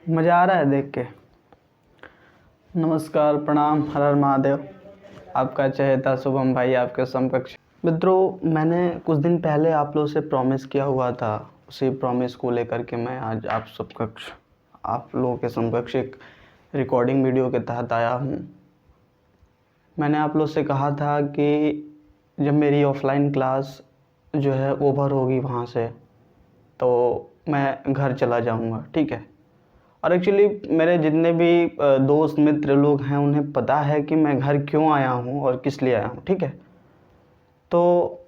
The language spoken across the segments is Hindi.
मज़ा आ रहा है देख के। नमस्कार, प्रणाम, हर हर महादेव। आपका चहेता शुभम भाई, आपके समकक्ष मित्रों। मैंने कुछ दिन पहले आप लोगों से प्रॉमिस किया हुआ था, उसी प्रॉमिस को लेकर के मैं आज आप लोगों के समकक्ष एक रिकॉर्डिंग वीडियो के तहत आया हूँ। मैंने आप लोगों से कहा था कि जब मेरी ऑफलाइन क्लास जो है ओवर होगी वहाँ से, तो मैं घर चला जाऊँगा, ठीक है। और एक्चुअली मेरे जितने भी दोस्त मित्र लोग हैं उन्हें पता है कि मैं घर क्यों आया हूँ और किस लिए आया हूँ, ठीक है। तो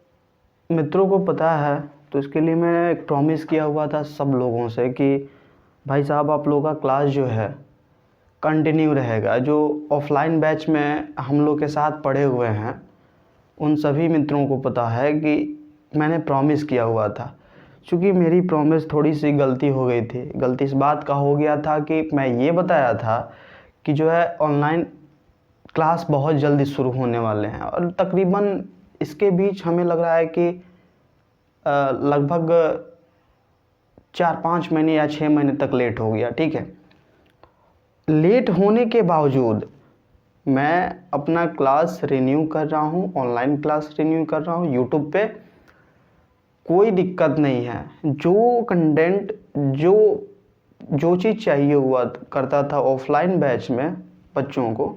मित्रों को पता है, तो इसके लिए मैं एक प्रॉमिस किया हुआ था सब लोगों से कि भाई साहब आप लोगों का क्लास जो है कंटिन्यू रहेगा। जो ऑफलाइन बैच में हम लोग के साथ पढ़े हुए हैं उन सभी मित्रों को पता है कि मैंने प्रॉमिस किया हुआ था। चूँकि मेरी प्रॉमिस थोड़ी सी गलती हो गई थी। गलती इस बात का हो गया था कि मैं ये बताया था कि जो है ऑनलाइन क्लास बहुत जल्दी शुरू होने वाले हैं, और तकरीबन इसके बीच हमें लग रहा है कि लगभग 4-5 महीने या 6 महीने तक लेट हो गया, ठीक है। लेट होने के बावजूद मैं अपना क्लास रिन्यू कर रहा हूँ, ऑनलाइन क्लास रिन्यू कर रहा हूँ यूट्यूब पे। कोई दिक्कत नहीं है। जो कंटेंट जो चीज़ चाहिए हुआ करता था ऑफलाइन बैच में बच्चों को,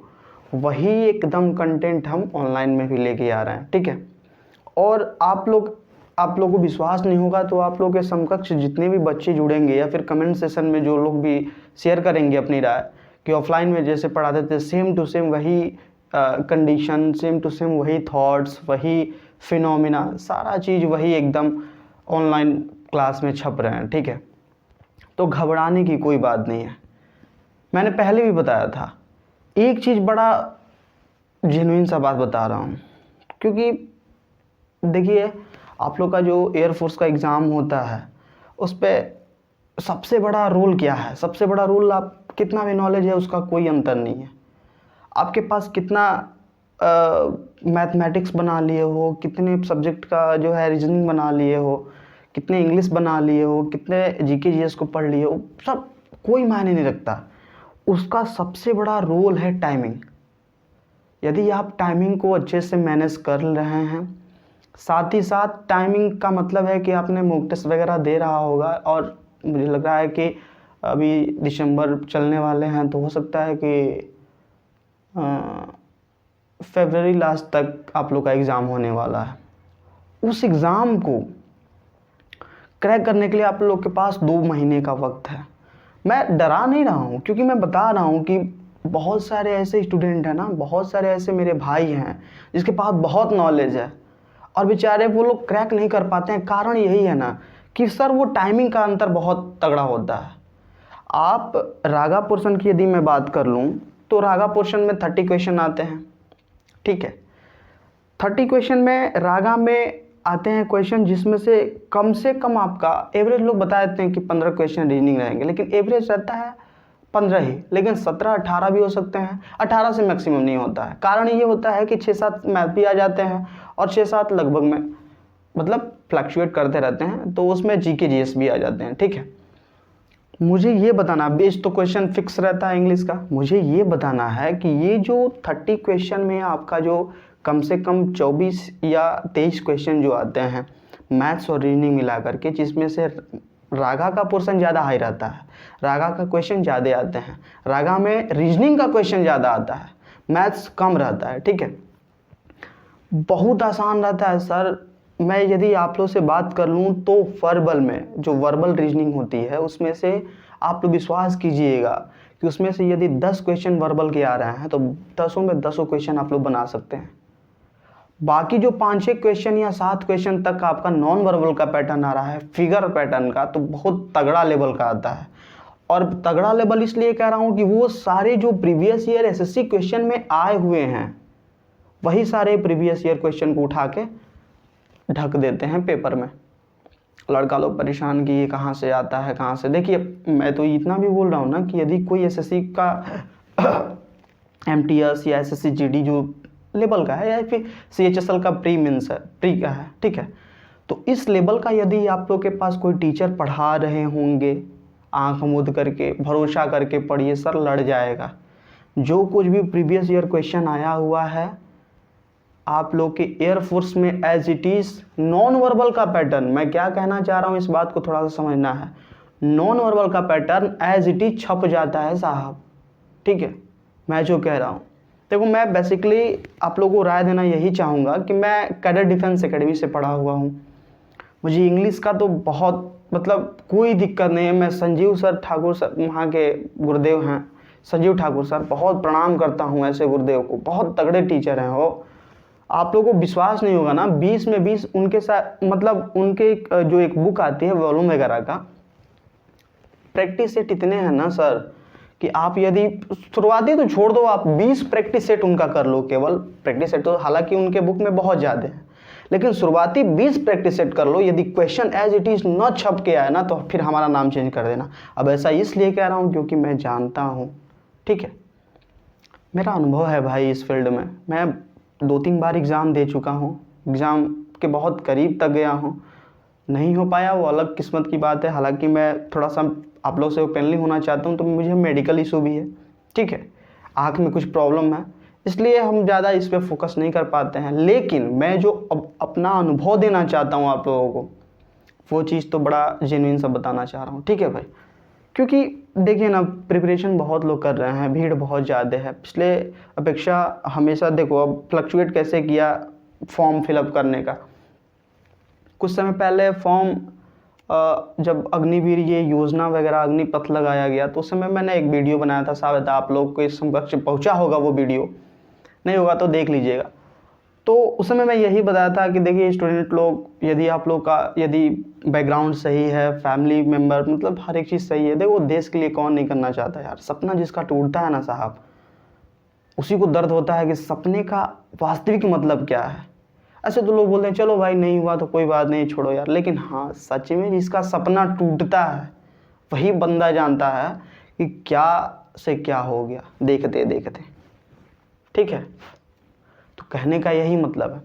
वही एकदम कंटेंट हम ऑनलाइन में भी लेके आ रहे हैं, ठीक है। और आप लोगों को विश्वास नहीं होगा तो आप लोगों के समकक्ष जितने भी बच्चे जुड़ेंगे या फिर कमेंट सेशन में जो लोग भी शेयर करेंगे अपनी राय कि ऑफलाइन में जैसे पढ़ाते थे सेम टू सेम वही कंडीशन, सेम टू सेम वही थॉट्स, वही फिनोमिना, सारा चीज़ वही एकदम ऑनलाइन क्लास में छप रहे हैं, ठीक है। तो घबराने की कोई बात नहीं है। मैंने पहले भी बताया था। एक चीज़ बड़ा जेन्युइन सा बात बता रहा हूँ, क्योंकि देखिए आप लोग का जो एयरफोर्स का एग्ज़ाम होता है उस पर सबसे बड़ा रोल क्या है? सबसे बड़ा रोल, आप कितना भी नॉलेज है उसका कोई अंतर नहीं है। आपके पास कितना मैथमेटिक्स बना लिए हो, कितने सब्जेक्ट का जो है रीजनिंग बना लिए हो, कितने इंग्लिश बना लिए हो, कितने जीके जीएस को पढ़ लिए हो, सब कोई मायने नहीं रखता। उसका सबसे बड़ा रोल है टाइमिंग। यदि आप टाइमिंग को अच्छे से मैनेज कर रहे हैं, साथ ही साथ टाइमिंग का मतलब है कि आपने मॉक टेस्ट वगैरह दे रहा होगा, और मुझे लग रहा है कि अभी दिसंबर चलने वाले हैं तो हो सकता है कि फरवरी लास्ट तक आप लोग का एग्ज़ाम होने वाला है। उस एग्ज़ाम को क्रैक करने के लिए आप लोग के पास 2 महीने का वक्त है। मैं डरा नहीं रहा हूँ, क्योंकि मैं बता रहा हूँ कि बहुत सारे ऐसे स्टूडेंट हैं ना, बहुत सारे ऐसे मेरे भाई हैं जिसके पास बहुत नॉलेज है और बेचारे वो लोग क्रैक नहीं कर पाते हैं। कारण यही है ना कि सर वो टाइमिंग का अंतर बहुत तगड़ा होता है। आप रागा पोर्शन की यदि मैं बात कर लूँ तो रागा पोर्शन में 30 क्वेश्चन आते हैं, ठीक है। 30 क्वेश्चन में रागा में आते हैं क्वेश्चन जिसमें से कम आपका एवरेज लोग बता देते हैं कि 15 क्वेश्चन रीजनिंग रहेंगे, लेकिन एवरेज रहता है 15 ही, लेकिन 17-18 भी हो सकते हैं। 18 से मैक्सिमम नहीं होता है। कारण ये होता है कि 6-7 मैथ भी आ जाते हैं और 6-7 लगभग में मतलब फ्लक्चुएट करते रहते हैं, तो उसमें जीके जीएस भी आ जाते हैं, ठीक है। मुझे ये बताना, बेस तो क्वेश्चन फिक्स रहता है इंग्लिश का, मुझे ये बताना है कि ये जो 30 क्वेश्चन में आपका जो कम से कम 24 या 23 क्वेश्चन जो आते हैं मैथ्स और रीजनिंग मिला करके, जिसमें से रागा का पोर्शन ज़्यादा हाई रहता है, रागा का क्वेश्चन ज़्यादा आते हैं, रागा में रीजनिंग का क्वेश्चन ज़्यादा आता है, मैथ्स कम रहता है, ठीक है। बहुत आसान रहता है सर। मैं यदि आप लोग से बात कर लूँ तो वर्बल में जो वर्बल रीजनिंग होती है उसमें से आप लोग विश्वास कीजिएगा कि उसमें से यदि 10 क्वेश्चन वर्बल के आ रहे हैं तो 10 में 10 क्वेश्चन आप लोग बना सकते हैं। बाकी जो 5-6 क्वेश्चन या 7 क्वेश्चन तक आपका नॉन वर्बल का पैटर्न आ रहा है, फिगर पैटर्न का, तो बहुत तगड़ा लेवल का आता है। और तगड़ा लेवल इसलिए कह रहा हूँ कि वो सारे जो प्रीवियस ईयर एसएससी क्वेश्चन में आए हुए हैं वही सारे प्रीवियस ईयर क्वेश्चन को उठा के ढक देते हैं पेपर में। लड़का लोग परेशान कि ये कहाँ से आता है, कहाँ से। देखिए मैं तो इतना भी बोल रहा हूँ ना कि यदि कोई एसएससी का एमटीएस या एसएससी जीडी जो लेवल का है या फिर सीएचएसएल का प्री मेंस है, प्री का है, ठीक है, तो इस लेवल का यदि आप लोग के पास कोई टीचर पढ़ा रहे होंगे आंख मूंद करके भरोसा करके पढ़िए सर, लड़ जाएगा। जो कुछ भी प्रीवियस ईयर क्वेश्चन आया हुआ है आप लोग के एयरफोर्स में as it is non verbal का पैटर्न, मैं क्या कहना चाह रहा हूँ इस बात को थोड़ा सा समझना है। नॉन वर्बल का पैटर्न एज इट इज छप जाता है साहब, ठीक है। मैं जो कह रहा हूँ, देखो मैं बेसिकली आप लोगों को राय देना यही चाहूँगा कि मैं कैडेट डिफेंस एकेडमी से पढ़ा हुआ हूँ। मुझे इंग्लिश का तो बहुत मतलब कोई दिक्कत नहीं है। मैं संजीव सर ठाकुर सर, वहाँ के गुरुदेव हैं संजीव ठाकुर सर, बहुत प्रणाम करता हूँ ऐसे गुरुदेव को, बहुत तगड़े टीचर हैं वो। आप लोगों को विश्वास नहीं होगा ना, 20 में 20 उनके साथ, मतलब उनके जो एक बुक आती है वॉल्यूम वगैरह का, प्रैक्टिस सेट इतने हैं ना सर कि आप यदि शुरुआती तो छोड़ दो, आप 20 प्रैक्टिस सेट उनका कर लो केवल। प्रैक्टिस सेट तो हालांकि उनके बुक में बहुत ज़्यादा है, लेकिन शुरुआती 20 प्रैक्टिस सेट कर लो। यदि क्वेश्चन एज इट इज़ न छप के आए ना तो फिर हमारा नाम चेंज कर देना। अब ऐसा इसलिए कह रहा हूँ क्योंकि मैं जानता हूँ, ठीक है, मेरा अनुभव है भाई इस फील्ड में। मैं 2-3 बार एग्ज़ाम दे चुका हूँ, एग्ज़ाम के बहुत करीब तक गया हूँ, नहीं हो पाया वो अलग किस्मत की बात है। हालांकि मैं थोड़ा सा आप लोग से ओपनली होना चाहता हूँ, तो मुझे मेडिकल इशू भी है, ठीक है, आँख में कुछ प्रॉब्लम है, इसलिए हम ज़्यादा इस पर फोकस नहीं कर पाते हैं। लेकिन मैं जो अपना अनुभव देना चाहता हूँ आप लोगों को, वो चीज़ तो बड़ा जेन्युइन सा बताना चाह रहा हूँ, ठीक है भाई। क्योंकि देखिए ना, प्रिपरेशन बहुत लोग कर रहे हैं, भीड़ बहुत ज़्यादा है, पिछले अपेक्षा हमेशा। देखो अब फ्लक्चुएट कैसे किया फॉर्म फिलअप करने का। कुछ समय पहले फॉर्म जब अग्निवीर ये योजना वगैरह अग्निपथ लगाया गया, तो उस समय मैंने एक वीडियो बनाया था, शायद आप लोग को इस समक्ष पहुंचा होगा वो वीडियो, नहीं होगा तो देख लीजिएगा। तो उस समय मैं यही बताया था कि देखिए स्टूडेंट लोग, यदि आप लोग का यदि बैकग्राउंड सही है, फैमिली मेम्बर मतलब हर एक चीज़ सही है, देखो देश के लिए कौन नहीं करना चाहता यार। सपना जिसका टूटता है ना साहब, उसी को दर्द होता है कि सपने का वास्तविक मतलब क्या है। ऐसे तो लोग बोलते हैं चलो भाई नहीं हुआ तो कोई बात नहीं, छोड़ो यार, लेकिन हाँ सच में जिसका सपना टूटता है वही बंदा जानता है कि क्या से क्या हो गया देखते देखते, ठीक है। तो कहने का यही मतलब है,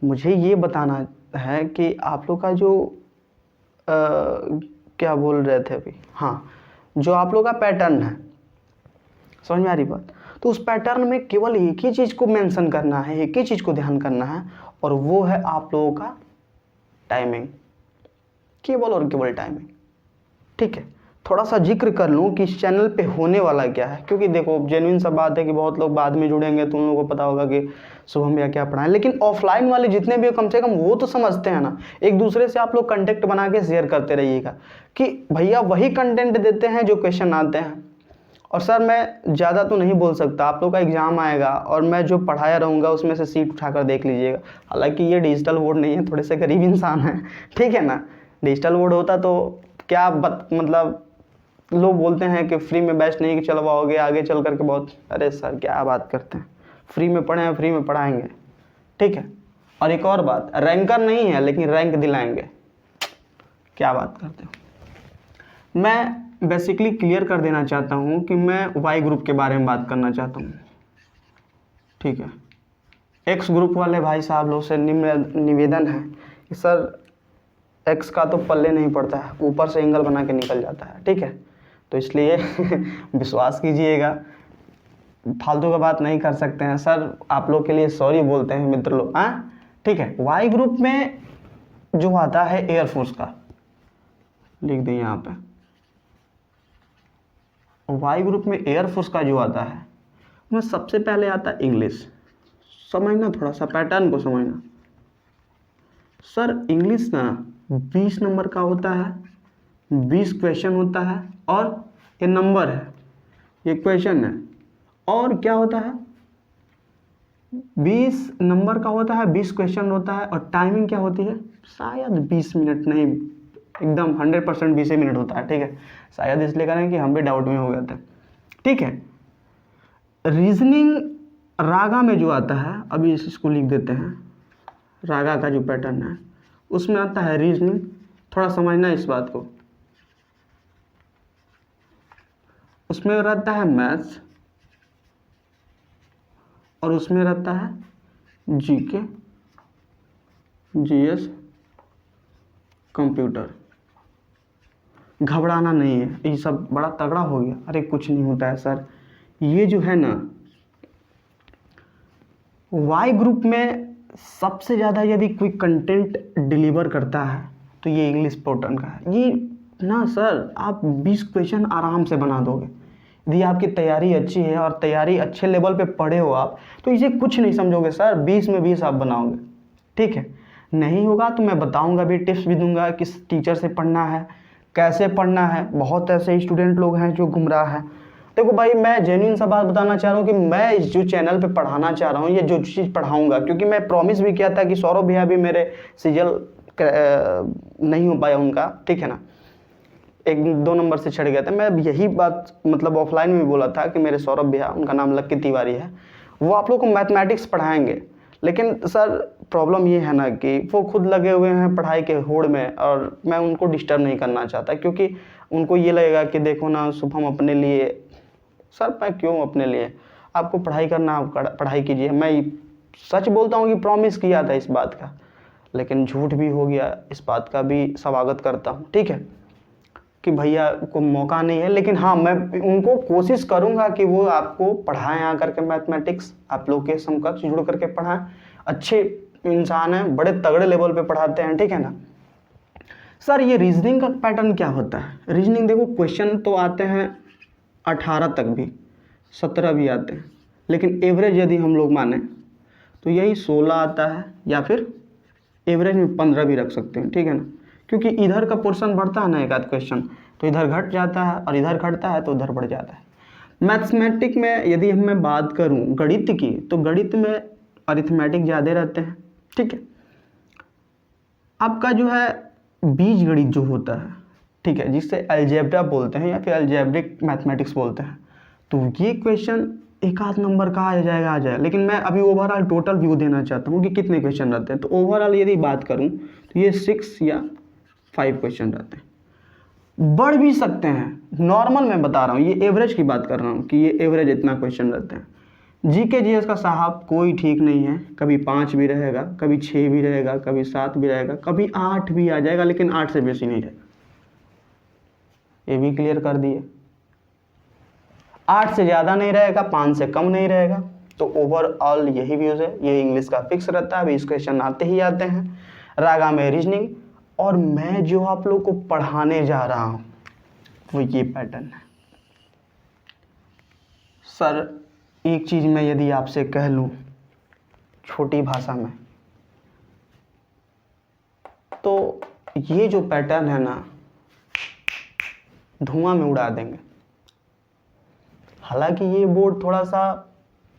मुझे ये बताना है कि आप लोग का जो क्या बोल रहे थे अभी, हाँ, जो आप लोग का पैटर्न है, समझ में आ रही बात। तो उस पैटर्न में केवल एक ही चीज़ को मेंशन करना है, एक ही चीज़ को ध्यान करना है, और वो है आप लोगों का टाइमिंग, केवल और केवल टाइमिंग, ठीक है। थोड़ा सा जिक्र कर लूँ कि इस चैनल पे होने वाला क्या है, क्योंकि देखो जेन्युइन सा बात है कि बहुत लोग बाद में जुड़ेंगे तो उन लोगों को पता होगा कि शुभम भैया क्या पढ़ाएं, लेकिन ऑफलाइन वाले जितने भी हो कम से कम वो तो समझते हैं ना। एक दूसरे से आप लोग कंटेक्ट बना के शेयर करते रहिएगा कि भैया वही कंटेंट देते हैं जो क्वेश्चन आते हैं। और सर मैं ज़्यादा तो नहीं बोल सकता, आप लोग का एग्ज़ाम आएगा और मैं जो पढ़ाया रहूँगा उसमें से सीट उठाकर देख लीजिएगा। हालांकि ये डिजिटल बोर्ड नहीं है, थोड़े से गरीब इंसान हैं, ठीक है ना। डिजिटल बोर्ड होता तो क्या मतलब लोग बोलते हैं कि फ्री में बैच नहीं चलवाओगे आगे चल करके बहुत, अरे सर क्या बात करते हैं, फ्री में पढ़े हैं फ्री में पढ़ाएंगे, ठीक है। और एक और बात, रैंकर नहीं है लेकिन रैंक दिलाएंगे, क्या बात करते हो। मैं बेसिकली क्लियर कर देना चाहता हूँ कि मैं वाई ग्रुप के बारे में बात करना चाहता हूँ, ठीक है। एक्स ग्रुप वाले भाई साहब लोग से निवेदन है कि सर एक्स का तो पल्ले नहीं पड़ता है, ऊपर से एंगल बना के निकल जाता है, ठीक है। तो इसलिए विश्वास कीजिएगा, फालतू का बात नहीं कर सकते हैं सर। आप लोग के लिए सॉरी बोलते हैं मित्र लोग, हाँ ठीक है। वाई ग्रुप में जो आता है एयरफोर्स का, लिख दें यहाँ पे, वाई ग्रुप में एयरफोर्स का जो आता है उसमें सबसे पहले आता है इंग्लिश। समझना, थोड़ा सा पैटर्न को समझना सर। इंग्लिश ना 20 नंबर का होता है, 20 क्वेश्चन होता है, और ये नंबर है, ये क्वेश्चन है, और क्या होता है 20 नंबर का होता है, 20 क्वेश्चन होता है, और टाइमिंग क्या होती है शायद 20 मिनट, नहीं एकदम 100% 20 मिनट होता है, ठीक है। शायद इसलिए करें कि हम भी डाउट में हो गए थे, ठीक है। रीजनिंग रागा में जो आता है, अभी इसको लिख देते हैं, रागा का जो पैटर्न है उसमें आता है रीजनिंग। थोड़ा समझना इस बात को, उसमें रहता है मैथ्स, और उसमें रहता है जीके, जीएस, कंप्यूटर, घबराना नहीं है, ये सब बड़ा तगड़ा हो गया, अरे कुछ नहीं होता है सर। ये जो है ना वाई ग्रुप में सबसे ज़्यादा यदि कोई कंटेंट डिलीवर करता है तो ये इंग्लिश पैटर्न का है। ये ना सर आप 20 क्वेश्चन आराम से बना दोगे यदि आपकी तैयारी अच्छी है और तैयारी अच्छे लेवल पे पढ़े हो आप, तो इसे कुछ नहीं समझोगे सर, 20 में 20 आप बनाओगे। ठीक है, नहीं होगा तो मैं बताऊंगा भी, टिप्स भी दूंगा किस टीचर से पढ़ना है, कैसे पढ़ना है। बहुत ऐसे स्टूडेंट लोग हैं जो गुमराह हैं। देखो भाई, मैं जेन्युइन सा बात बताना चाह रहा हूँ कि मैं इस जो चैनल पे पढ़ाना चाह रहा हूँ, ये जो चीज़ पढ़ाऊंगा, क्योंकि मैं प्रॉमिस भी किया था कि सौरभ भैया भी मेरे सीजल नहीं हो पाया उनका, ठीक है ना, 1-2 नंबर से छड़ गया था। मैं यही बात मतलब ऑफलाइन में भी बोला था कि मेरे सौरभ भैया, उनका नाम लक्की तिवारी है, वो आप लोग को मैथमेटिक्स पढ़ाएंगे। लेकिन सर प्रॉब्लम ये है ना कि वो खुद लगे हुए हैं पढ़ाई के होड़ में, और मैं उनको डिस्टर्ब नहीं करना चाहता, क्योंकि उनको ये लगेगा कि देखो ना शुभम अपने लिए, सर मैं क्यों अपने लिए, आपको पढ़ाई करना आप पढ़ाई कीजिए। मैं सच बोलता हूँ कि प्रॉमिस किया था इस बात का, लेकिन झूठ भी हो गया, इस बात का भी स्वागत करता हूँ। ठीक है कि भैया को मौका नहीं है, लेकिन हाँ मैं उनको कोशिश करूँगा कि वो आपको पढ़ाएं आकर के मैथमेटिक्स, आप लोग के समकक्ष जुड़ करके पढ़ाएं। अच्छे इंसान हैं, बड़े तगड़े लेवल पे पढ़ाते हैं, ठीक है ना। सर ये रीजनिंग का पैटर्न क्या होता है? रीजनिंग देखो, क्वेश्चन तो आते हैं 18 तक भी, 17 भी आते हैं, लेकिन एवरेज यदि हम लोग माने तो यही 16 आता है, या फिर एवरेज में 15 भी रख सकते हैं, ठीक है ना, क्योंकि इधर का पोर्शन बढ़ता है ना एक आध क्वेश्चन, तो इधर घट जाता है, और इधर घटता है तो उधर बढ़ जाता है। मैथमेटिक में यदि मैं बात करूं गणित की, तो गणित में अरिथमेटिक ज़्यादा रहते हैं, ठीक है। आपका जो है बीज गणित जो होता है, ठीक है, जिससे अलजेब्रा बोलते हैं या फिर अलजेब्रिक मैथमेटिक्स बोलते हैं, तो ये क्वेश्चन एक आध नंबर का आ जाएगा। लेकिन मैं अभी ओवरऑल टोटल व्यू देना चाहता हूँ कि कितने क्वेश्चन रहते हैं। तो ओवरऑल यदि बात करूँ तो ये 6 या 5 क्वेश्चन रहते हैं, बढ़ भी सकते हैं। नॉर्मल मैं बता रहा हूँ, ये एवरेज की बात कर रहा हूँ कि ये एवरेज इतना क्वेश्चन रहते हैं। जीके जीएस का साहब कोई ठीक नहीं है, कभी 5 भी रहेगा, कभी 6 भी रहेगा, कभी 7 भी रहेगा, कभी 8 भी आ जाएगा, लेकिन 8 से बेसी नहीं रहेगा। ये भी क्लियर कर दिए, 8 से ज़्यादा नहीं रहेगा, 5 से कम नहीं रहेगा। तो ओवरऑल यही व्यूज़ है। ये इंग्लिश का फिक्स रहता है, 20 क्वेश्चन आते ही आते हैं। रागा में रीजनिंग, और मैं जो आप लोग को पढ़ाने जा रहा हूँ वो ये पैटर्न है। सर एक चीज़ मैं यदि आपसे कह लूँ छोटी भाषा में, तो ये जो पैटर्न है ना धुआं में उड़ा देंगे। हालांकि ये बोर्ड थोड़ा सा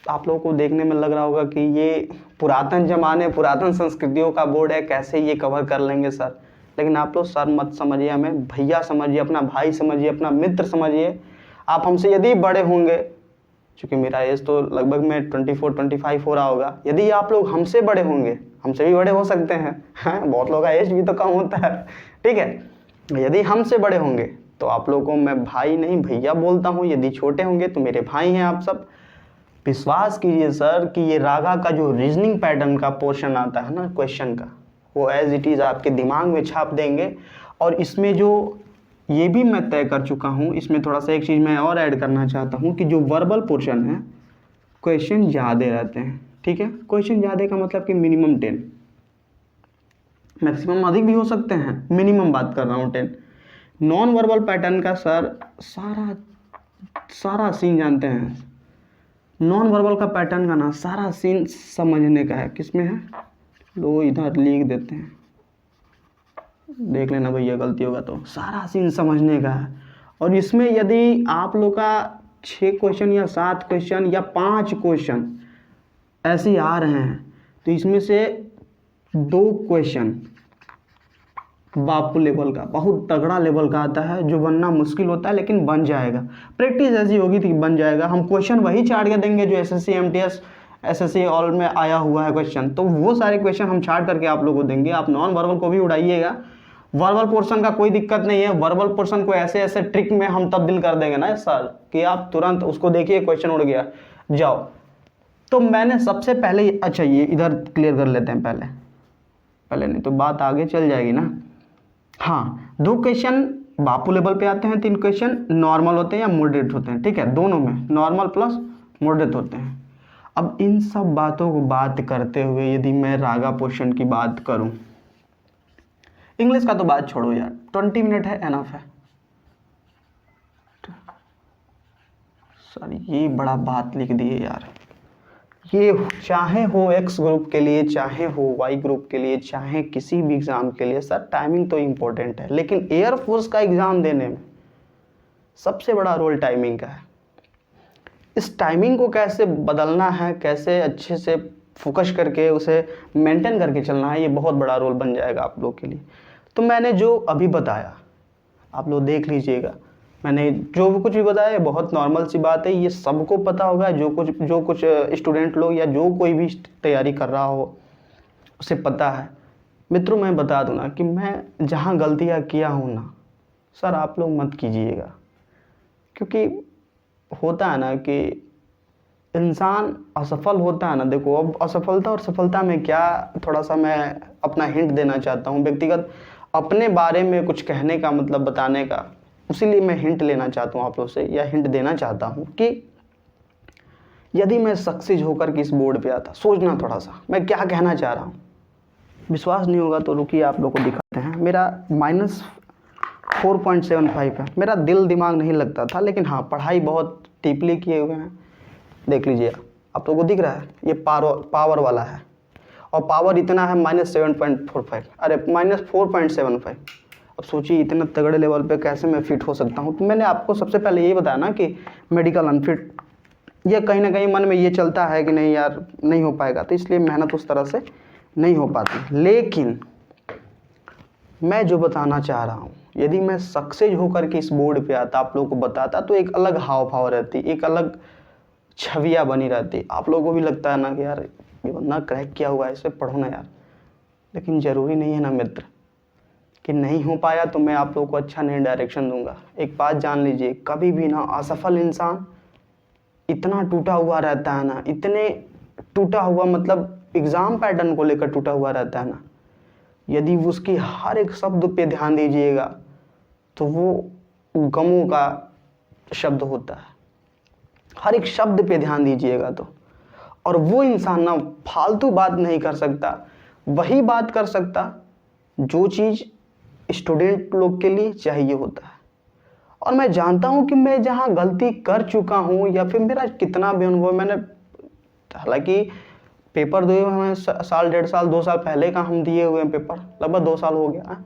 आप लोगों को देखने में लग रहा होगा कि ये पुरातन जमाने, पुरातन संस्कृतियों का बोर्ड है, कैसे ये कवर कर लेंगे सर। लेकिन आप लोग सर मत समझिए, हमें भैया समझिए, अपना भाई समझिए, अपना मित्र समझिए। आप हमसे यदि बड़े होंगे, क्योंकि मेरा एज तो लगभग में 24-25 हो रहा होगा, यदि आप लोग हमसे बड़े होंगे, हमसे भी बड़े हो सकते हैं, हाँ बहुत लोगों का एज भी तो कम होता है, ठीक है। यदि हमसे बड़े होंगे तो आप लोगों को मैं भाई नहीं भैया बोलता हूँ, यदि छोटे होंगे तो मेरे भाई हैं आप सब। विश्वास कीजिए सर कि ये रागा का जो रीजनिंग पैटर्न का पोर्शन आता है ना क्वेश्चन का, वो एज इट इज़ आपके दिमाग में छाप देंगे। और इसमें जो ये भी मैं तय कर चुका हूँ, इसमें थोड़ा सा एक चीज़ मैं और ऐड करना चाहता हूँ कि जो वर्बल पोर्शन है क्वेश्चन ज़्यादा रहते हैं, ठीक है। क्वेश्चन ज़्यादा का मतलब कि मिनिमम 10, मैक्सिमम अधिक भी हो सकते हैं, मिनिमम बात कर रहा हूँ 10। नॉन वर्बल पैटर्न का सर सारा सीन जानते हैं। नॉन वर्बल का पैटर्न का ना सारा सीन समझने का है। किसमें है, लो इधर लिख देते हैं, देख लेना भैया गलती होगा तो। सारा सीन समझने का है, और इसमें यदि आप लोग का 6 क्वेश्चन या 7 क्वेश्चन या 5 क्वेश्चन ऐसे आ रहे हैं, तो इसमें से 2 क्वेश्चन बापू लेवल का, बहुत तगड़ा लेवल का आता है, जो बनना मुश्किल होता है लेकिन बन जाएगा। प्रैक्टिस ऐसी होगी कि बन जाएगा। हम क्वेश्चन वही छाट के देंगे जो एसएससी एमटीएस एसएससी ऑल में आया हुआ है क्वेश्चन, तो वो सारे क्वेश्चन हम छाट करके आप लोगों को देंगे। आप नॉन वर्बल को भी उड़ाइएगा, वर्बल पोर्शन का कोई दिक्कत नहीं है। वर्बल पोर्शन को ऐसे ऐसे ट्रिक में हम तब्दील कर देंगे ना सर कि आप तुरंत उसको देखिए क्वेश्चन उड़ गया, जाओ। तो मैंने सबसे पहले, अच्छा ये इधर क्लियर कर लेते हैं पहले नहीं तो बात आगे चल जाएगी ना। हाँ, 2 क्वेश्चन बापू लेवल पे आते हैं 3 क्वेश्चन, नॉर्मल होते हैं या मॉडरेट होते हैं, ठीक है, दोनों में नॉर्मल प्लस मॉडरेट होते हैं। अब इन सब बातों को बात करते हुए यदि मैं रागा पोर्शन की बात करूं, इंग्लिश का तो बात छोड़ो यार, 20 मिनट है, एनफ है। सर ये बड़ा बात लिख दिए यार, ये चाहे हो एक्स ग्रुप के लिए, चाहे हो वाई ग्रुप के लिए, चाहे किसी भी एग्ज़ाम के लिए, सर टाइमिंग तो इम्पोर्टेंट है, लेकिन एयरफोर्स का एग्ज़ाम देने में सबसे बड़ा रोल टाइमिंग का है। इस टाइमिंग को कैसे बदलना है, कैसे अच्छे से फोकस करके उसे मेंटेन करके चलना है, ये बहुत बड़ा रोल बन जाएगा आप लोग के लिए। तो मैंने जो अभी बताया आप लोग देख लीजिएगा, मैंने जो कुछ भी बताया है बहुत नॉर्मल सी बात है, ये सबको पता होगा, जो कुछ स्टूडेंट लोग या जो कोई भी तैयारी कर रहा हो उसे पता है। मित्रों मैं बता दूँ ना कि मैं जहाँ गलतियाँ किया हूँ ना सर, आप लोग मत कीजिएगा, क्योंकि होता है ना कि इंसान असफल होता है ना, देखो अब असफलता और सफलता में क्या, थोड़ा सा मैं अपना हिंट देना चाहता हूँ व्यक्तिगत अपने बारे में कुछ कहने का, मतलब बताने का, उसीलिए मैं हिंट लेना चाहता हूँ आप लोग से, या हिंट देना चाहता हूँ कि यदि मैं सक्सेस होकर के इस बोर्ड पे आता, सोचना थोड़ा सा मैं क्या कहना चाह रहा हूँ। विश्वास नहीं होगा तो रुकिए आप लोग को दिखाते हैं। मेरा -4.75 है, मेरा दिल दिमाग नहीं लगता था, लेकिन हाँ पढ़ाई बहुत डीपली किए हुए हैं। देख लीजिए आप लोगों को दिख रहा है, ये पावर वाला है, और पावर इतना है -7.45, अरे -4.75। अब सोचिए इतना तगड़े लेवल पे कैसे मैं फिट हो सकता हूँ। तो मैंने आपको सबसे पहले यही बताया ना कि मेडिकल अनफिट, ये कहीं ना कहीं मन में ये चलता है कि नहीं यार नहीं हो पाएगा, तो इसलिए मेहनत उस तरह से नहीं हो पाती। लेकिन मैं जो बताना चाह रहा हूँ, यदि मैं सक्सेस होकर के इस बोर्ड पे आता, आप लोगों को बताता, तो एक अलग हाव भाव रहती, एक अलग छवियाँ बनी रहती, आप लोगों को भी लगता है ना कि यार ये बंदा क्रैक किया हुआ है, इसे पढ़ो ना यार। लेकिन ज़रूरी नहीं है ना मित्र कि नहीं हो पाया तो मैं आप लोगों को अच्छा नहीं डायरेक्शन दूंगा। एक बात जान लीजिए, कभी भी ना असफल इंसान इतना टूटा हुआ रहता है ना, इतने टूटा हुआ, मतलब एग्ज़ाम पैटर्न को लेकर टूटा हुआ रहता है ना, यदि उसकी हर एक शब्द पे ध्यान दीजिएगा तो वो गमों का शब्द होता है, हर एक शब्द पे ध्यान दीजिएगा तो। और वो इंसान ना फालतू बात नहीं कर सकता, वही बात कर सकता जो चीज़ स्टूडेंट लोग के लिए चाहिए होता है। और मैं जानता हूँ कि मैं जहाँ गलती कर चुका हूँ, या फिर मेरा कितना भी अनुभव, मैंने हालांकि पेपर दिए हुए हमें साल, 1.5 साल, 2 साल पहले का हम दिए हुए हैं पेपर, लगभग 2 साल हो गया।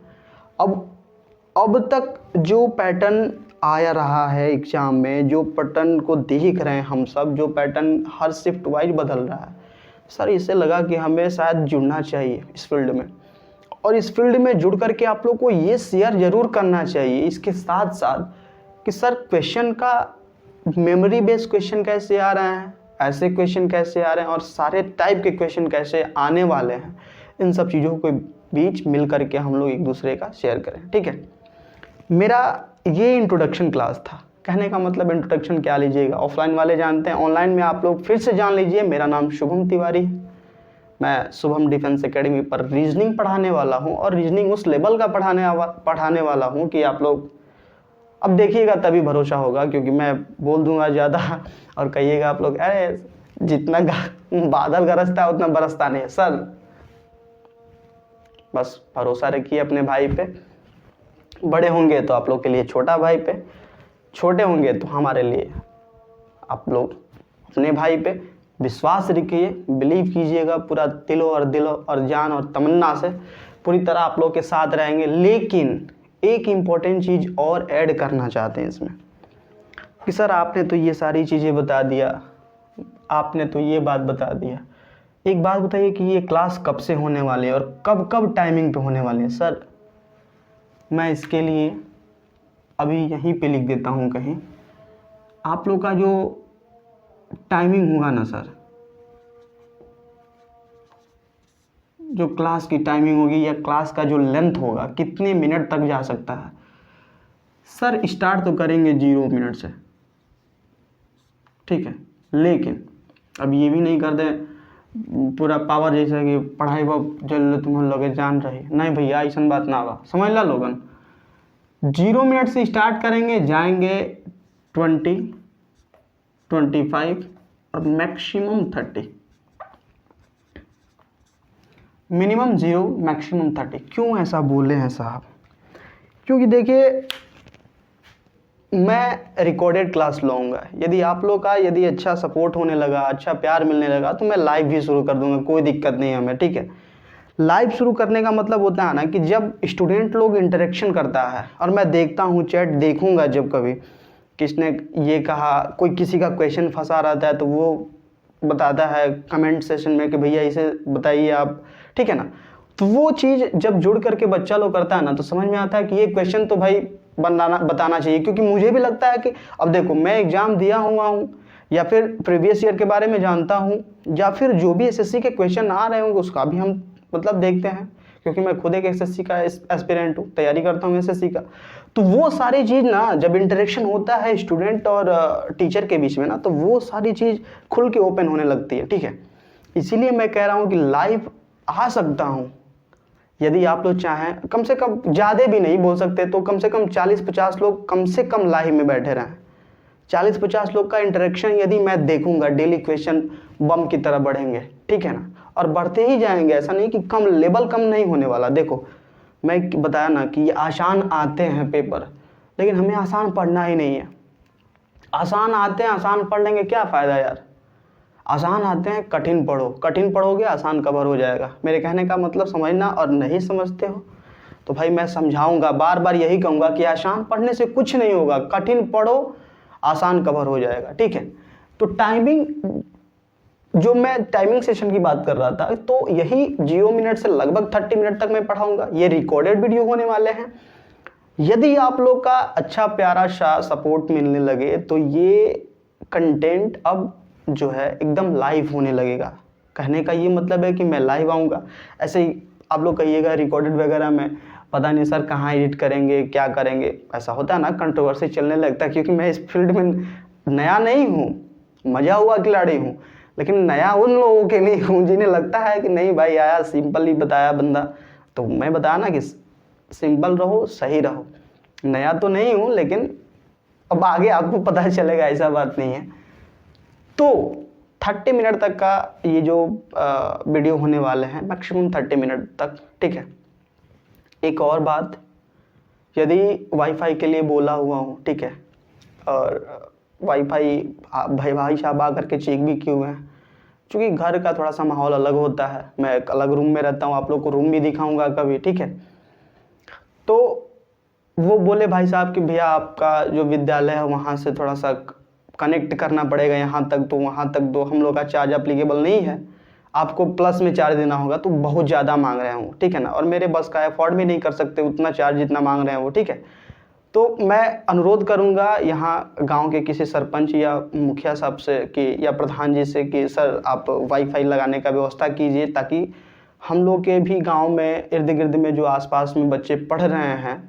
अब तक जो पैटर्न आया रहा है एग्जाम में, जो पैटर्न को देख रहे हैं हम सब, जो पैटर्न हर शिफ्ट वाइज बदल रहा है सर, इससे लगा कि हमें शायद जुड़ना चाहिए इस फील्ड में। और इस फील्ड में जुड़ करके आप लोग को ये शेयर जरूर करना चाहिए इसके साथ साथ कि सर क्वेश्चन का मेमोरी बेस्ड क्वेश्चन कैसे आ रहे हैं, ऐसे क्वेश्चन कैसे आ रहे हैं, और सारे टाइप के क्वेश्चन कैसे आने वाले हैं, इन सब चीज़ों के बीच मिल करके हम लोग एक दूसरे का शेयर करें, ठीक है। मेरा ये इंट्रोडक्शन क्लास था, कहने का मतलब इंट्रोडक्शन क्या लीजिएगा, ऑफलाइन वाले जानते हैं, ऑनलाइन में आप लोग फिर से जान लीजिए। मेरा नाम शुभम तिवारी है, मैं शुभम डिफेंस एकेडमी पर रीजनिंग पढ़ाने वाला हूं, और रीजनिंग उस लेवल का पढ़ाने वाला हूं कि आप लोग अब देखिएगा तभी भरोसा होगा, क्योंकि मैं बोल दूंगा ज़्यादा और कहिएगा आप लोग अरे जितना बादल गरजता है उतना बरसता नहीं है। सर बस भरोसा रखिए अपने भाई पे, बड़े होंगे तो आप लोग के लिए छोटा भाई पे, छोटे होंगे तो हमारे लिए आप लोग अपने भाई पे विश्वास रखिए, बिलीव कीजिएगा पूरा दिलो और जान और तमन्ना से, पूरी तरह आप लोग के साथ रहेंगे। लेकिन एक इम्पॉर्टेंट चीज़ और ऐड करना चाहते हैं इसमें कि सर आपने तो ये सारी चीज़ें बता दिया, आपने तो ये बात बता दिया, एक बात बताइए कि ये क्लास कब से होने वाली है और कब कब टाइमिंग पे होने वाली है। सर मैं इसके लिए अभी यहीं पे लिख देता हूँ कहीं, आप लोग का जो टाइमिंग होगा ना सर, जो क्लास की टाइमिंग होगी या क्लास का जो लेंथ होगा, कितने मिनट तक जा सकता है सर, स्टार्ट तो करेंगे 0 मिनट से, ठीक है, लेकिन अब ये भी नहीं कर दे पूरा पावर जैसा कि पढ़ाई वो जल तुम लोग जान रहे, नहीं भैया ऐसा बात ना बा, समझ ला लोगन। 0 मिनट से स्टार्ट करेंगे, जाएंगे 20, 25 और मैक्सिमम 30, मिनिमम 0 मैक्सिमम 30। क्यों ऐसा बोले हैं साहब? क्योंकि देखिए मैं रिकॉर्डेड क्लास लूँगा, यदि आप लोग का यदि अच्छा सपोर्ट होने लगा, अच्छा प्यार मिलने लगा, तो मैं लाइव भी शुरू कर दूंगा, कोई दिक्कत नहीं है हमें, ठीक है। लाइव शुरू करने का मतलब होता है ना कि जब स्टूडेंट लोग इंटरेक्शन करता है और मैं देखता हूँ, चैट देखूंगा, जब कभी किसने ये कहा, कोई किसी का क्वेश्चन फंसा रहता है तो वो बताता है कमेंट सेशन में कि भैया इसे बताइए आप, ठीक है ना। तो वो चीज़ जब जुड़ करके बच्चा लोग करता है ना, तो समझ में आता है कि ये क्वेश्चन तो भाई बताना चाहिए। क्योंकि मुझे भी लगता है कि अब देखो मैं एग्ज़ाम दिया हुआ हूँ, या फिर प्रीवियस ईयर के बारे में जानता हूँ, या फिर जो भी एसएससी के क्वेश्चन आ रहे होंगे उसका भी हम मतलब देखते हैं, क्योंकि मैं खुद एक एसएससी का एस्पिरेंट हूँ, तैयारी करता हूँ एसएससी का। तो वो सारी चीज़ ना, जब इंटरेक्शन होता है स्टूडेंट और टीचर के बीच में ना, तो वो सारी चीज़ खुल के ओपन होने लगती है, ठीक है। इसीलिए मैं कह रहा हूँ कि लाइव आ सकता हूँ, यदि आप लोग चाहें, कम से कम, ज़्यादा भी नहीं बोल सकते तो कम से कम 40-50 लोग कम से कम लाइव में बैठे रहें। 40-50 लोग का इंटरेक्शन यदि मैं देखूंगा, डेली क्वेश्चन बम की तरह बढ़ेंगे, ठीक है ना, और बढ़ते ही जाएंगे। ऐसा नहीं कि कम, लेवल कम नहीं होने वाला। देखो मैं बताया ना कि ये आसान आते हैं पेपर, लेकिन हमें आसान पढ़ना ही नहीं है। आसान आते हैं, आसान पढ़ लेंगे, क्या फ़ायदा यार। आसान आते हैं, कठिन पढ़ो, कठिन पढ़ोगे आसान कवर हो जाएगा। मेरे कहने का मतलब समझना, और नहीं समझते हो तो भाई मैं समझाऊंगा, बार बार यही कहूँगा कि आसान पढ़ने से कुछ नहीं होगा, कठिन पढ़ो, आसान कवर हो जाएगा, ठीक है। तो टाइमिंग, जो मैं टाइमिंग सेशन की बात कर रहा था, तो यही 0 मिनट से लगभग 30 मिनट तक मैं पढ़ाऊंगा। ये रिकॉर्डेड वीडियो होने वाले हैं। यदि आप लोग का अच्छा प्यारा सा सपोर्ट मिलने लगे तो ये कंटेंट अब जो है एकदम लाइव होने लगेगा। कहने का ये मतलब है कि मैं लाइव आऊँगा। ऐसे ही आप लोग कहिएगा रिकॉर्डेड वगैरह में पता नहीं सर कहाँ एडिट करेंगे, क्या करेंगे, ऐसा होता है ना, कंट्रोवर्सी चलने लगता है। क्योंकि मैं इस फील्ड में नया नहीं हूँ, मजा हुआ खिलाड़ी हूँ, लेकिन नया उन लोगों के लिए हूँ जिन्हें लगता है कि नहीं भाई आया सिंपल ही बताया बंदा। तो मैं बताया ना कि सिंपल रहो, सही रहो। नया तो नहीं हूँ, लेकिन अब आगे आपको पता चलेगा, ऐसा बात नहीं है। तो 30 मिनट तक का ये जो वीडियो होने वाले हैं, मैक्सिमम 30 मिनट तक, ठीक है। एक और बात, यदि वाईफाई के लिए बोला हुआ हूँ, ठीक है, और वाईफाई भाई साहब आ करके चेक भी किए हुए हैं, क्योंकि घर का थोड़ा सा माहौल अलग होता है। मैं एक अलग रूम में रहता हूँ, आप लोग को रूम भी दिखाऊंगा कभी, ठीक है। तो वो बोले भाई साहब कि भैया आपका जो विद्यालय है वहाँ से थोड़ा सा कनेक्ट करना पड़ेगा यहाँ तक, तो वहाँ तक दो, हम लोग का चार्ज अप्लीकेबल नहीं है, आपको प्लस में चार्ज देना होगा। तो बहुत ज़्यादा मांग रहे हूँ, ठीक है ना, और मेरे बस का अफोर्ड भी नहीं कर सकते उतना चार्ज जितना मांग रहे हैं वो, ठीक है। तो मैं अनुरोध करूँगा यहाँ गांव के किसी सरपंच या मुखिया साहब से कि, या प्रधान जी से कि सर आप वाईफाई लगाने का व्यवस्था कीजिए, ताकि हम लोग के भी गांव में इर्द गिर्द में जो आसपास में बच्चे पढ़ रहे हैं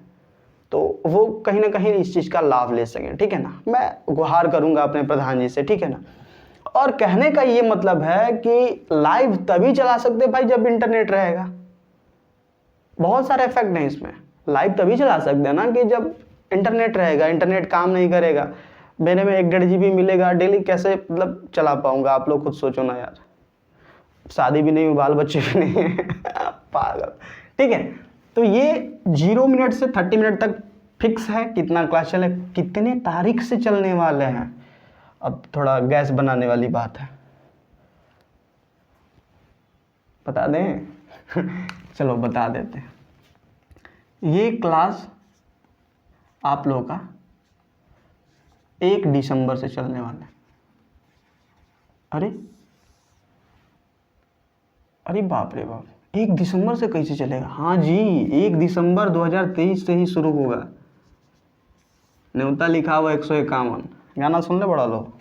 तो वो कहीं ना कहीं इस चीज़ का लाभ ले सकें, ठीक है ना। मैं गुहार करूँगा अपने प्रधान जी से, ठीक है ना। और कहने का ये मतलब है कि लाइव तभी चला सकते भाई जब इंटरनेट रहेगा। बहुत सारे इफेक्ट हैं इसमें। लाइव तभी चला सकते हैं ना कि जब इंटरनेट रहेगा। इंटरनेट काम नहीं करेगा, मेरे में 1-1.5 GB मिलेगा डेली, कैसे मतलब चला पाऊंगा? आप लोग खुद सोचो ना यार। शादी भी नहीं हुई, बाल बच्चे भी नहीं है पागल, ठीक है। तो ये 0 मिनट से 30 मिनट तक फिक्स है। कितना क्लास चले, कितने तारीख से चलने वाले हैं, अब थोड़ा गैस बनाने वाली बात है, बता दें चलो बता देते हैं। ये क्लास आप लोगों का 1 दिसंबर से चलने वाला है। अरे बाप रे बाप, 1 दिसंबर से कैसे चलेगा? हाँ जी, 1 दिसंबर 2023 से ही शुरू होगा। न्योता लिखा हुआ 151, गाना सुन ले बड़ा लोग।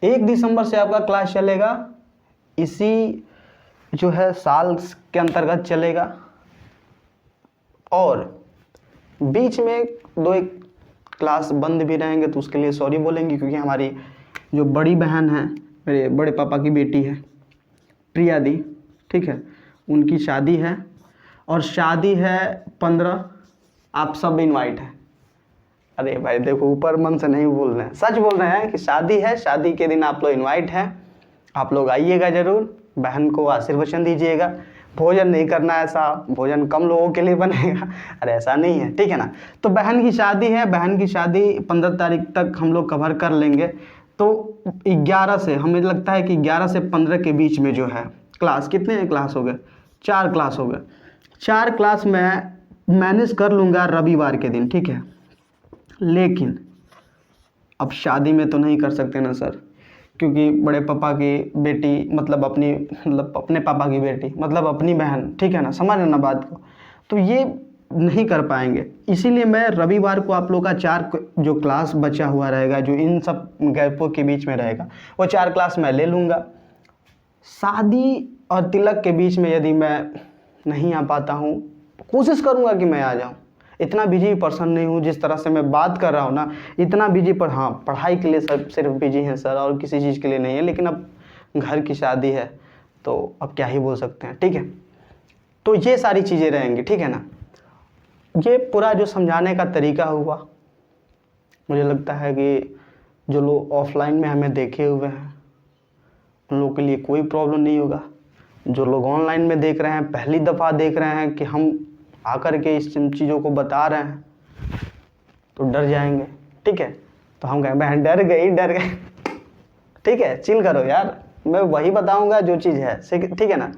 1 दिसंबर से आपका क्लास चलेगा, इसी जो है साल के अंतर्गत चलेगा। और बीच में 2-1 क्लास बंद भी रहेंगे, तो उसके लिए सॉरी बोलेंगे, क्योंकि हमारी जो बड़ी बहन है, मेरे बड़े पापा की बेटी है प्रिया दी, ठीक है, उनकी शादी है। और शादी है 15 आप सब इनवाइट हैं। अरे भाई देखो, ऊपर मन से नहीं बोल रहे हैं, सच बोल रहे हैं कि शादी है, शादी के दिन आप लोग इनवाइट हैं, आप लोग आइएगा ज़रूर, बहन को आशीर्वचन दीजिएगा। भोजन नहीं करना है साहब, भोजन कम लोगों के लिए बनेगा, अरे ऐसा नहीं है, ठीक है ना। तो बहन की शादी है, बहन की शादी 15 तारीख तक हम लोग कवर कर लेंगे। तो 11 से, हमें लगता है कि 11 से 15 के बीच में जो है क्लास, कितने क्लास हो गए, 4 क्लास हो गए, 4 क्लास मैं मैनेज कर लूँगा रविवार के दिन, ठीक है। लेकिन अब शादी में तो नहीं कर सकते ना सर, क्योंकि बड़े पापा की बेटी मतलब अपने पापा की बेटी मतलब अपनी बहन, ठीक है ना, समझ लेना बात को। तो ये नहीं कर पाएंगे, इसीलिए मैं रविवार को आप लोग का 4 जो क्लास बचा हुआ रहेगा, जो इन सब गैपों के बीच में रहेगा, वो 4 क्लास मैं ले लूँगा। शादी और तिलक के बीच में यदि मैं नहीं आ पाता हूँ, कोशिश करूँगा कि मैं आ जाऊँ। इतना बिजी पर्सन नहीं हूँ, जिस तरह से मैं बात कर रहा हूँ ना, इतना बिजी पर हाँ, पढ़ाई के लिए सब सिर्फ बिजी हैं सर, और किसी चीज़ के लिए नहीं है। लेकिन अब घर की शादी है तो अब क्या ही बोल सकते हैं, ठीक है। तो ये सारी चीज़ें रहेंगी, ठीक है ना। ये पूरा जो समझाने का तरीका हुआ, मुझे लगता है कि जो लोग ऑफलाइन में हमें देखे हुए हैं उन लोगों के लिए कोई प्रॉब्लम नहीं होगा। जो लोग ऑनलाइन में देख रहे हैं, पहली दफ़ा देख रहे हैं कि हम आकर के इस चीज़ों को बता रहे हैं, तो डर जाएंगे, ठीक है। तो हम कहें बहन डर गई, ठीक है, चिल करो यार, मैं वही बताऊंगा जो चीज़ है, ठीक है ना,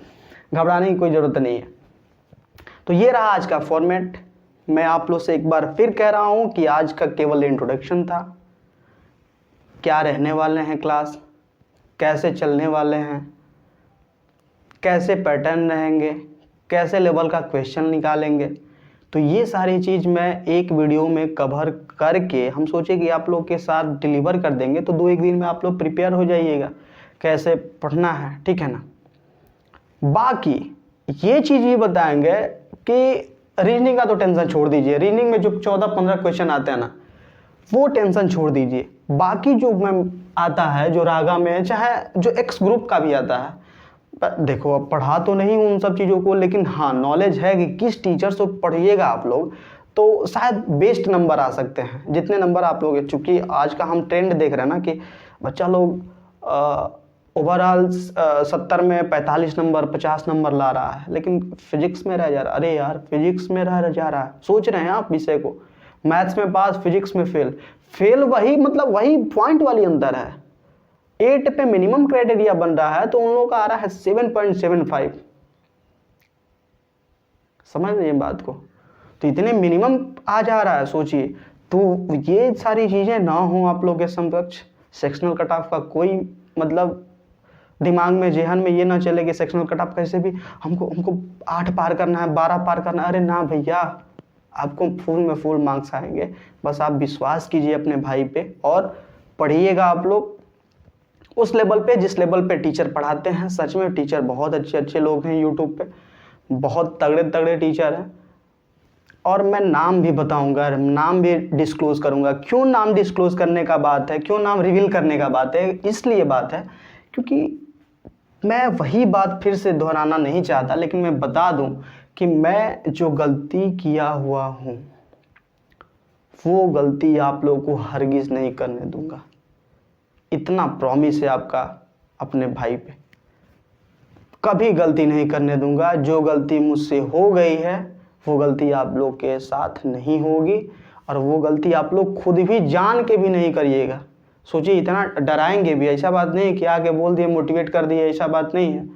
घबराने की कोई ज़रूरत नहीं है। तो ये रहा आज का फॉर्मेट। मैं आप लोग से एक बार फिर कह रहा हूँ कि आज का केवल इंट्रोडक्शन था, क्या रहने वाले हैं क्लास, कैसे चलने वाले हैं, कैसे पैटर्न रहेंगे, कैसे लेवल का क्वेश्चन निकालेंगे, तो ये सारी चीज़ मैं एक वीडियो में कवर करके हम सोचे कि आप लोग के साथ डिलीवर कर देंगे। तो 2-1 दिन में आप लोग प्रिपेयर हो जाइएगा कैसे पढ़ना है, ठीक है ना। बाकी ये चीज़ ये बताएंगे कि रीजनिंग का तो टेंशन छोड़ दीजिए, रीजनिंग में जो 14-15 क्वेश्चन आते हैं ना, वो टेंशन छोड़ दीजिए। बाकी जो मैम आता है, जो रागा में, चाहे जो एक्स ग्रुप का भी आता है, देखो अब पढ़ा तो नहीं हूँ उन सब चीज़ों को, लेकिन हाँ नॉलेज है कि किस टीचर से पढ़िएगा आप लोग तो शायद बेस्ट नंबर आ सकते हैं। जितने नंबर आप लोग, चूँकि आज का हम ट्रेंड देख रहे हैं ना कि बच्चा लोग ओवरऑल 70 में 45 नंबर 50 नंबर ला रहा है, लेकिन फिजिक्स में रह जा रहा है। अरे यार फिजिक्स में रह जा रहा है, सोच रहे हैं आप विषय को, मैथ्स में पास, फिजिक्स में फेल वही, मतलब वही पॉइंट वाली अंतर है। 8 पे मिनिमम क्राइटेरिया बन रहा है, तो उन लोगों का आ रहा है 7.75। समझ रहे हैं बात को, तो इतने मिनिमम आ जा रहा है, सोचिए। तो ये सारी चीज़ें ना हो आप लोगों के समक्ष, सेक्शनल कट ऑफ का कोई मतलब दिमाग में, जेहन में ये ना चले कि सेक्शनल कट ऑफ कैसे भी हमको 8 पार करना है, 12 पार करना है। अरे ना भैया, आपको फुल में फुल मार्क्स आएंगे। बस आप विश्वास कीजिए अपने भाई पे और पढ़िएगा आप लोग उस लेवल पे जिस लेवल पे टीचर पढ़ाते हैं। सच में टीचर बहुत अच्छे लोग हैं, यूट्यूब पे बहुत तगड़े टीचर हैं। और मैं नाम भी बताऊंगा, नाम भी डिस्क्लोज करूंगा। क्यों नाम डिस्क्लोज करने का बात है, क्यों नाम रिवील करने का बात है, इसलिए बात है क्योंकि मैं वही बात फिर से दोहराना नहीं चाहता, लेकिन मैं बता दूं कि मैं जो गलती किया हुआ हूं वो गलती आप लोगों को हरगिज़ नहीं करने दूंगा। इतना प्रॉमिस है आपका अपने भाई पे, कभी गलती नहीं करने दूंगा। जो गलती मुझसे हो गई है वो गलती आप लोग के साथ नहीं होगी, और वो गलती आप लोग खुद भी जान के भी नहीं करिएगा। सोचिए, इतना डराएंगे भी, ऐसा बात नहीं कि आके बोल दिए मोटिवेट कर दिए, ऐसा बात नहीं है।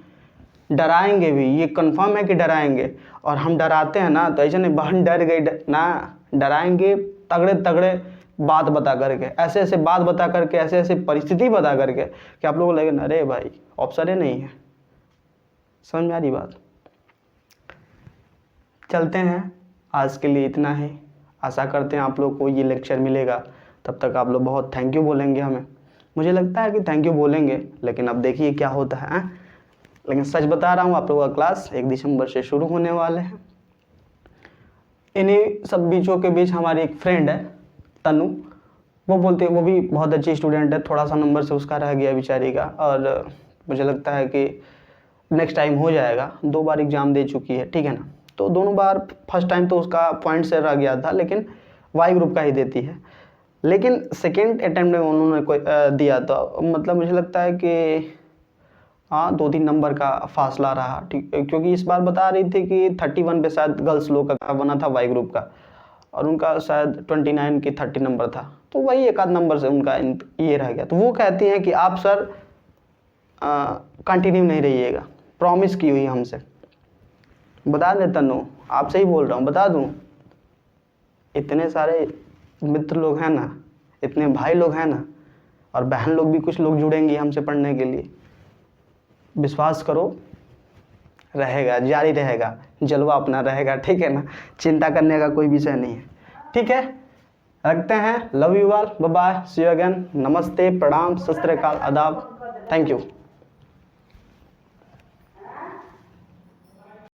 डराएंगे भी, ये कंफर्म है कि डराएंगे। और हम डराते हैं ना, तो ऐसा नहीं बहन डर गई ना, डराएंगे तगड़े बात बता करके, ऐसे बात बता करके, ऐसे परिस्थिति बता करके कि आप लोगों को लगे अरे भाई ऑप्शन ही नहीं है। समझ में आ रही बात। चलते हैं, आज के लिए इतना ही। आशा करते हैं आप लोग को ये लेक्चर मिलेगा। तब तक आप लोग बहुत थैंक यू बोलेंगे हमें। मुझे लगता है कि थैंक यू बोलेंगे, लेकिन अब देखिए क्या होता है। लेकिन सच बता रहा हूँ, आप लोगों का क्लास 1 दिसंबर से शुरू होने वाले हैं। इन्हीं सब बीचों के बीच हमारी एक फ्रेंड है तनु, वो बोलती है, वो भी बहुत अच्छी स्टूडेंट है, थोड़ा सा नंबर से उसका रह गया बेचारी का, और मुझे लगता है कि नेक्स्ट टाइम हो जाएगा। 2 बार एग्ज़ाम दे चुकी है, ठीक है ना। तो दोनों बार फर्स्ट टाइम तो उसका पॉइंट से रह गया था, लेकिन वाई ग्रुप का ही देती है। लेकिन सेकेंड अटैम्प्ट में उन्होंने कोई दिया था, मतलब मुझे लगता है कि हाँ 2-3 नंबर का फासला रहा, ठीक, क्योंकि इस बार बता रही थी कि 31 पे शायद गर्ल्स लोग का बना था वाई ग्रुप का, और उनका शायद 29 की 30 नंबर था, तो वही एक आध नंबर से उनका ये रह गया। तो वो कहती हैं कि आप सर कंटिन्यू नहीं रहिएगा, प्रॉमिस की हुई हमसे। बता दे तनु, आपसे ही बोल रहा हूँ, बता दूँ, इतने सारे मित्र लोग हैं ना, इतने भाई लोग हैं ना, और बहन लोग भी कुछ लोग जुड़ेंगी हमसे पढ़ने के लिए। विश्वास करो, रहेगा, जारी रहेगा, जलवा अपना रहेगा, ठीक है ना, चिंता करने का कोई विषय नहीं है। ठीक है, रखते हैं, love you all, bye bye, see you again, नमस्ते, प्रणाम, सत श्री अकाल, आदाब, थैंक यू।